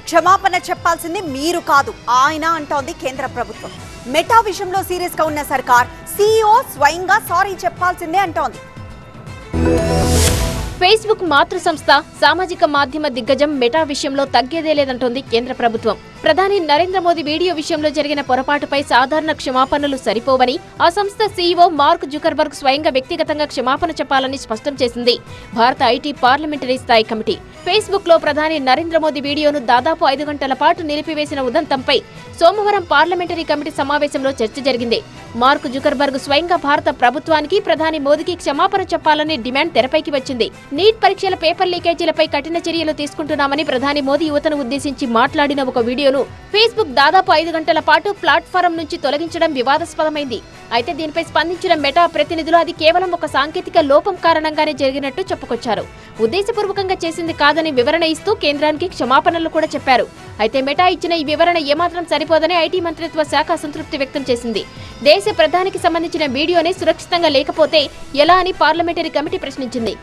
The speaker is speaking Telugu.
క్షమాపణ చెప్పాల్సింది మీరు కాదు ఆయన అంటోంది కేంద్ర ప్రభుత్వం. మెటా విషయంలో సీరియస్ గా ఉన్న సర్కార్ సీఈఓ స్వయంగా సారీ చెప్పాల్సిందే అంటోంది. ఫేస్బుక్ మాతృ సంస్థ సామాజిక మాధ్యమ దిగ్గజం మెటా విషయంలో తగ్గేదే లేదంటోంది కేంద్ర ప్రభుత్వం. ప్రధాని నరేంద్ర మోదీ వీడియో విషయంలో జరిగిన పొరపాటుపై సాధారణ క్షమాపణలు సరిపోవని ఆ సంస్థ సీఈఓ మార్క్ జుకర్బర్గ్ స్వయంగా వ్యక్తిగతంగా క్షమాపణ చెప్పాలని స్పష్టం చేసింది భారత ఐటీ పార్లమెంటరీ స్థాయి కమిటీ. ఫేస్బుక్ లో ప్రధాని నరేంద్ర మోదీ వీడియోను దాదాపు 5 గంటల పాటు నిలిపివేసిన ఉదంతంపై సోమవారం పార్లమెంటరీ కమిటీ సమావేశంలో చర్చ జరిగింది. మార్క్ జుకర్బర్గ్ స్వయంగా భారత ప్రభుత్వానికి ప్రధాని మోదీకి క్షమాపణ చెప్పాలని డిమాండ్ తెరపైకి వచ్చింది. నీట్ పరీక్షల పేపర్ లీకేజీలపై కఠిన చర్యలు తీసుకుంటున్నామని ప్రధాని మోదీ యువతను ఉద్దేశించి మాట్లాడిన ఒక వీడియోను ఫేస్బుక్ దాదాపు 5 గంటల పాటు ప్లాట్ఫారం నుంచి తొలగించడం వివాదాస్పదమైంది. అయితే దీనిపై స్పందించిన మెటా ప్రతినిధులు అది కేవలం ఒక సాంకేతిక లోపం కారణంగానే జరిగినట్టు చెప్పుకొచ్చారు. ఉద్దేశపూర్వకంగా చేసింది కాదని వివరణ ఇస్తూ కేంద్రానికి క్షమాపణలు కూడా చెప్పారు. అయితే మెటా ఇచ్చిన ఈ వివరణ ఏమాత్రం సరిపోదని ఐటీ మంత్రిత్వ శాఖ అసంతృప్తి వ్యక్తం చేసింది. దేశ ప్రధానికి సంబంధించిన వీడియోనే సురక్షితంగా లేకపోతే ఎలా అని పార్లమెంటరీ కమిటీ ప్రశ్నించింది.